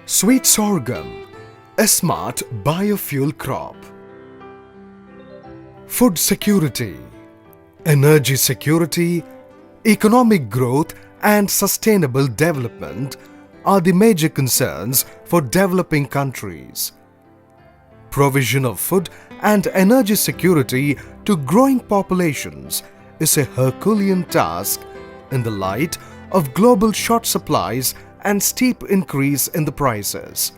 Sweet sorghum, a smart biofuel crop. Food security, energy security, economic growth and sustainable development are the major concerns for developing countries. Provision of food and energy security to growing populations is a Herculean task in the light of global short supplies and steep increase in the prices.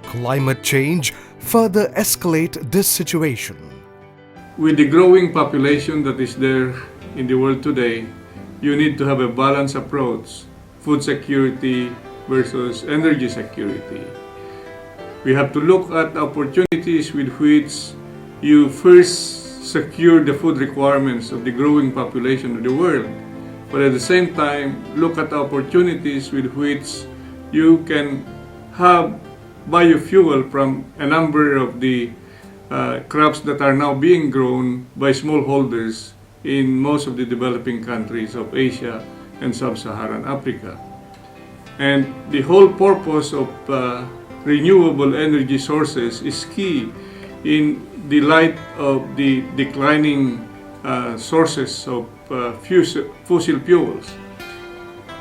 Climate change further escalate this situation. With the growing population that is there in the world today, you need to have a balanced approach, food security versus energy security. We have to look at opportunities with which you first secure the food requirements of the growing population of the world, but at the same time, look at opportunities with which you can have biofuel from a number of the crops that are now being grown by smallholders in most of the developing countries of Asia and Sub-Saharan Africa. And the whole purpose of renewable energy sources is key in the light of the declining sources of fossil fuels.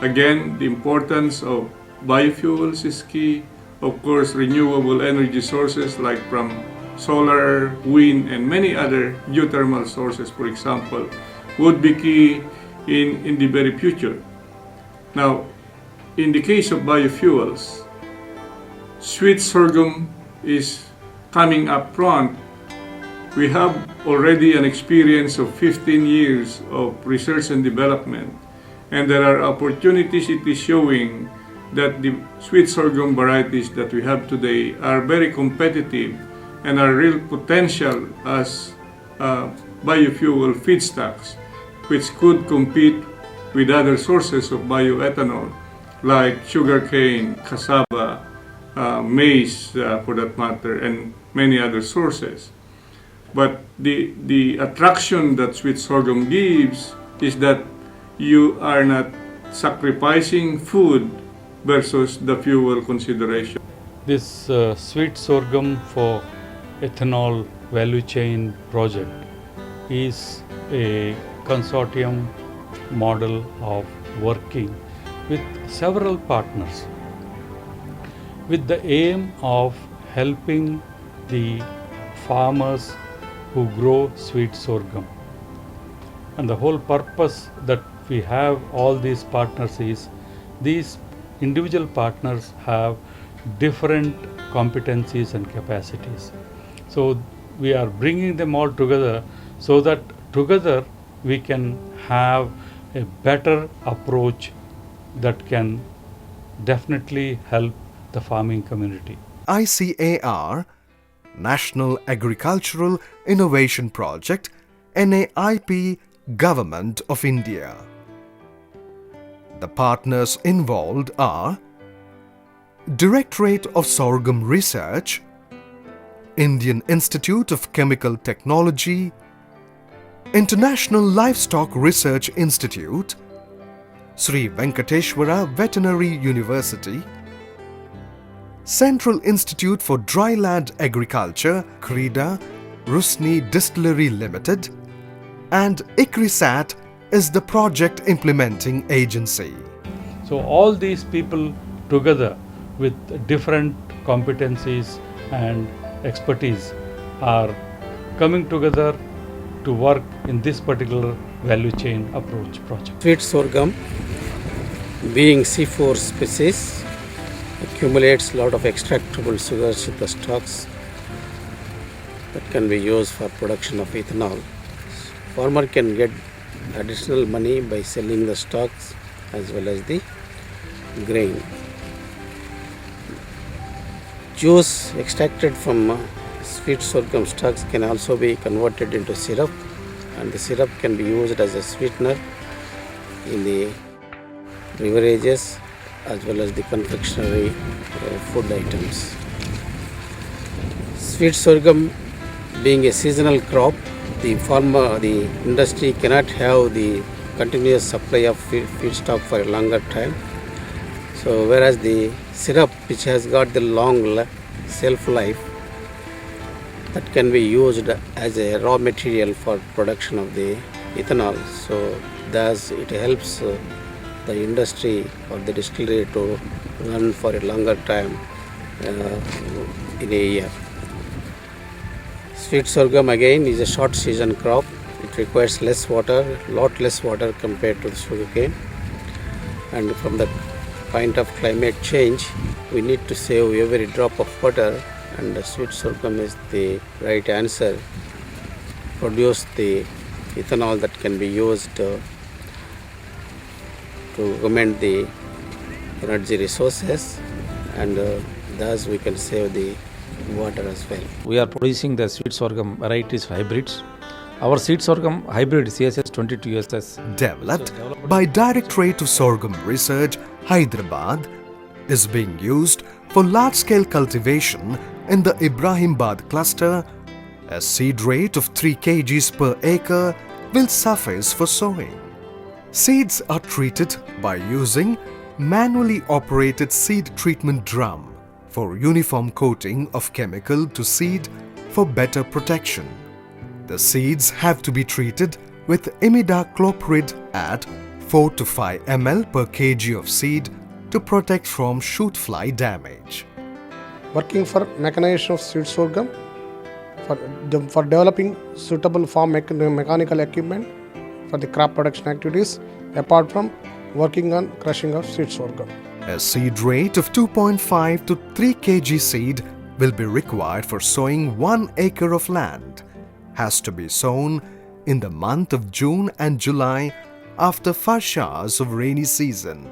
Again, the importance of biofuels is key. Of course, renewable energy sources like from solar, wind, and many other geothermal sources, for example, would be key in the very future. Now, in the case of biofuels, sweet sorghum is coming up front. We have already an experience of 15 years of research and development, and there are opportunities it is showing that the sweet sorghum varieties that we have today are very competitive and are real potential as biofuel feedstocks, which could compete with other sources of bioethanol like sugarcane, cassava, maize for that matter, and many other sources. But the attraction that sweet sorghum gives is that you are not sacrificing food versus the fuel consideration. This sweet sorghum for ethanol value chain project is a consortium model of working with several partners with the aim of helping the farmers who grow sweet sorghum. And the whole purpose that we have all these partners is these individual partners have different competencies and capacities. So we are bringing them all together so that together we can have a better approach that can definitely help the farming community. ICAR, National Agricultural Innovation Project, NAIP, Government of India. The partners involved are Directorate of Sorghum Research, Indian Institute of Chemical Technology, International Livestock Research Institute, Sri Venkateshwara Veterinary University, Central Institute for Dryland Agriculture, CRIDA, Rusni Distillery Limited, and ICRISAT is the project implementing agency. So all these people together with different competencies and expertise are coming together to work in this particular value chain approach project. Sweet sorghum, being C4 species, accumulates a lot of extractable sugars with the stalks that can be used for production of ethanol. Farmer can get additional money by selling the stalks as well as the grain. Juice extracted from sweet sorghum stalks can also be converted into syrup, and the syrup can be used as a sweetener in the beverages as well as the confectionery food items. Sweet sorghum being a seasonal crop, the industry cannot have the continuous supply of feedstock for a longer time. So whereas the syrup, which has got the long shelf life, that can be used as a raw material for production of the ethanol. So thus it helps the industry or the distillery to run for a longer time in a year. Sweet sorghum again is a short season crop. It requires less water, lot less water compared to the sugarcane. And from the point of climate change, we need to save every drop of water, and the sweet sorghum is the right answer. Produce the ethanol that can be used to augment the energy resources, and thus we can save the water as well. We are producing the sweet sorghum varieties hybrids. Our sweet sorghum hybrid CSS 22SS, developed by Directorate of Sorghum Research, Hyderabad, is being used for large-scale cultivation in the Ibrahimbad cluster. A seed rate of 3 kgs per acre will suffice for sowing. Seeds are treated by using manually operated seed treatment drum for uniform coating of chemical to seed for better protection. The seeds have to be treated with imidacloprid at 4 to 5 ml per kg of seed to protect from shoot fly damage. Working for mechanization of sweet sorghum, for developing suitable farm mechanical equipment for the crop production activities, apart from working on crushing of sweet sorghum. A seed rate of 2.5 to 3 kg seed will be required for sowing 1 acre of land. Has to be sown in the month of June and July after first showers of rainy season.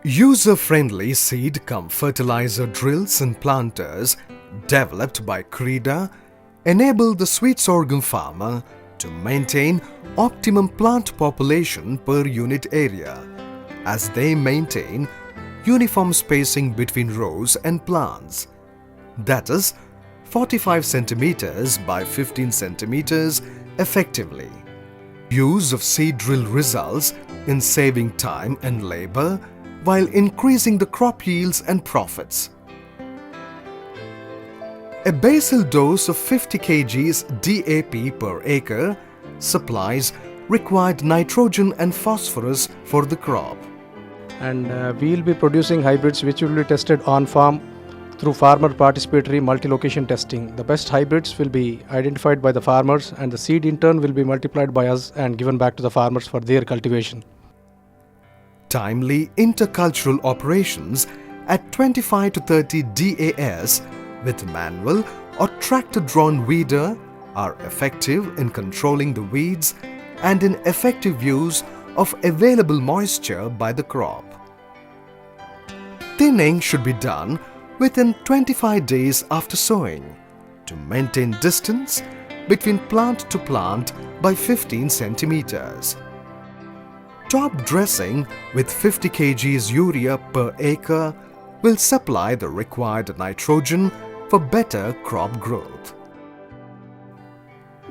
User-friendly seed cum fertilizer drills and planters developed by CRIDA enable the sweet sorghum farmer to maintain optimum plant population per unit area, as they maintain uniform spacing between rows and plants, that is 45 centimeters by 15 centimeters effectively. Use of seed drill results in saving time and labor while increasing the crop yields and profits. A basal dose of 50 kgs DAP per acre supplies required nitrogen and phosphorus for the crop. And we will be producing hybrids which will be tested on farm through farmer participatory multi-location testing. The best hybrids will be identified by the farmers, and the seed in turn will be multiplied by us and given back to the farmers for their cultivation. Timely intercultural operations at 25 to 30 DAS with manual or tractor-drawn weeder are effective in controlling the weeds and in effective use of available moisture by the crop. Thinning should be done within 25 days after sowing to maintain distance between plant to plant by 15 centimeters. Top dressing with 50 kgs urea per acre will supply the required nitrogen for better crop growth.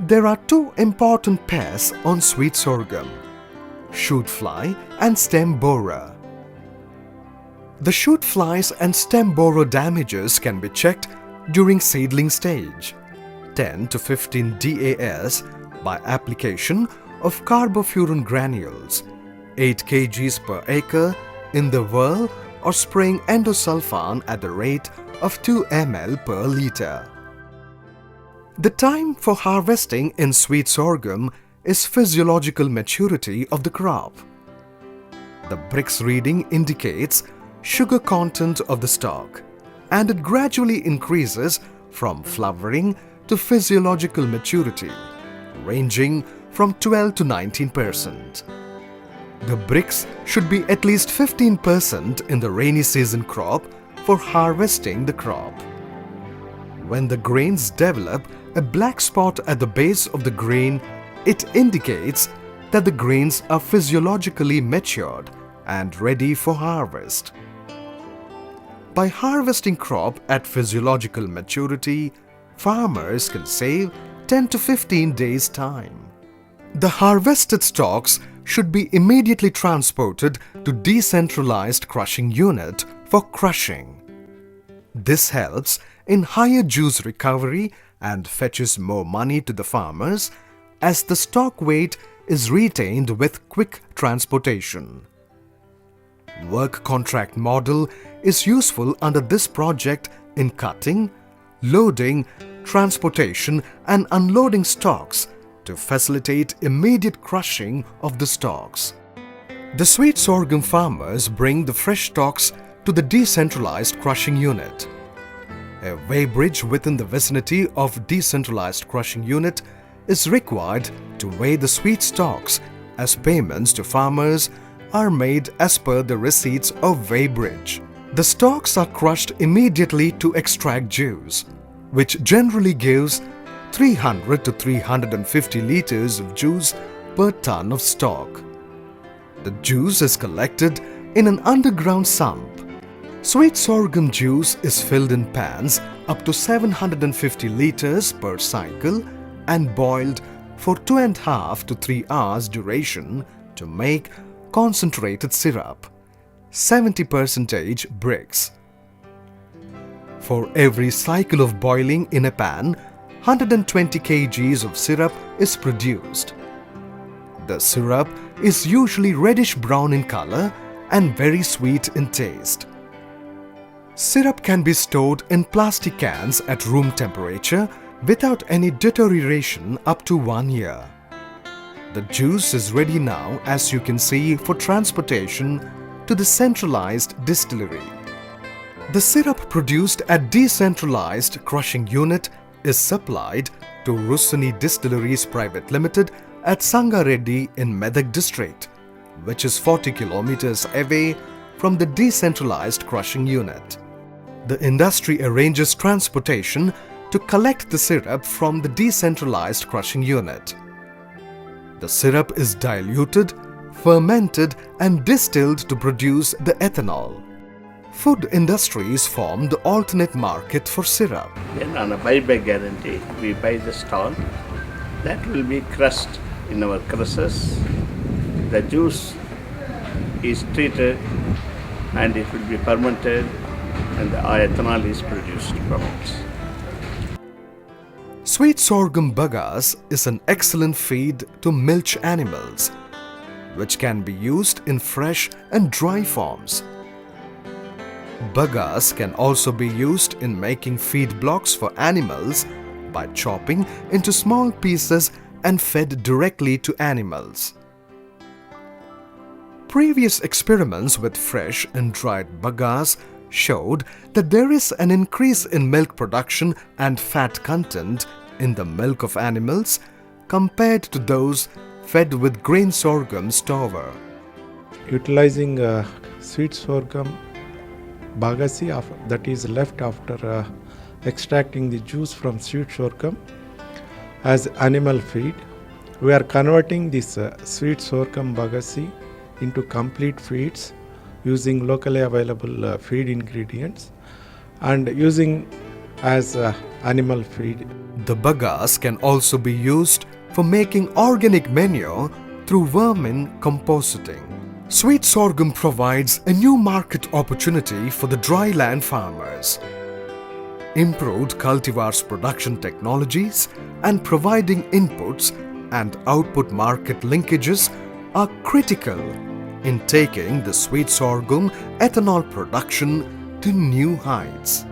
There are two important pests on sweet sorghum: shoot fly and stem borer. The shoot flies and stem borer damages can be checked during seedling stage, 10 to 15 DAS by application of carbofuran granules, 8 kgs per acre in the whirl, or spraying endosulfan at the rate of 2 ml per liter. The time for harvesting in sweet sorghum is physiological maturity of the crop. The Brix reading indicates sugar content of the stalk, and it gradually increases from flowering to physiological maturity, ranging from 12 to 19%. The Brix should be at least 15% in the rainy season crop for harvesting the crop. When the grains develop a black spot at the base of the grain, it indicates that the grains are physiologically matured and ready for harvest. By harvesting crop at physiological maturity, farmers can save 10 to 15 days' time. The harvested stalks should be immediately transported to decentralized crushing unit for crushing. This helps in higher juice recovery and fetches more money to the farmers as the stock weight is retained with quick transportation. Work contract model is useful under this project in cutting, loading, transportation and unloading stocks to facilitate immediate crushing of the stocks. The sweet sorghum farmers bring the fresh stalks to the decentralized crushing unit. A weighbridge within the vicinity of decentralized crushing unit is required to weigh the sweet stalks, as payments to farmers are made as per the receipts of weighbridge. The stalks are crushed immediately to extract juice, which generally gives 300 to 350 liters of juice per ton of stock. The juice is collected in an underground sump. Sweet sorghum juice is filled in pans up to 750 liters per cycle and boiled for 2.5 to 3 hours duration to make concentrated syrup, 70% bricks. For every cycle of boiling in a pan, 120 kgs of syrup is produced. The syrup is usually reddish brown in color and very sweet in taste. Syrup can be stored in plastic cans at room temperature without any deterioration up to 1 year. The juice is ready now, as you can see, for transportation to the centralized distillery. The syrup produced at decentralized crushing unit is supplied to Rusuni Distilleries Private Limited at Sangareddy in Medak district, which is 40 kilometers away from the decentralized crushing unit. The industry arranges transportation to collect the syrup from the decentralized crushing unit. The syrup is diluted, fermented and distilled to produce the ethanol. Food industries form the alternate market for syrup. Then on a buyback guarantee, we buy the stock that will be crushed in our crushers. The juice is treated and it will be fermented and the ethanol is produced from it. Sweet sorghum bagasse is an excellent feed to milch animals, which can be used in fresh and dry forms. Bagasse can also be used in making feed blocks for animals by chopping into small pieces and fed directly to animals. Previous experiments with fresh and dried bagasse showed that there is an increase in milk production and fat content in the milk of animals compared to those fed with grain sorghum stover. Utilizing sweet sorghum bagasse that is left after extracting the juice from sweet sorghum as animal feed, we are converting this sweet sorghum bagasse into complete feeds using locally available feed ingredients and using as animal feed. The bagasse can also be used for making organic manure through vermin compositing. Sweet sorghum provides a new market opportunity for the dryland farmers. Improved cultivars production technologies and providing inputs and output market linkages are critical in taking the sweet sorghum ethanol production to new heights.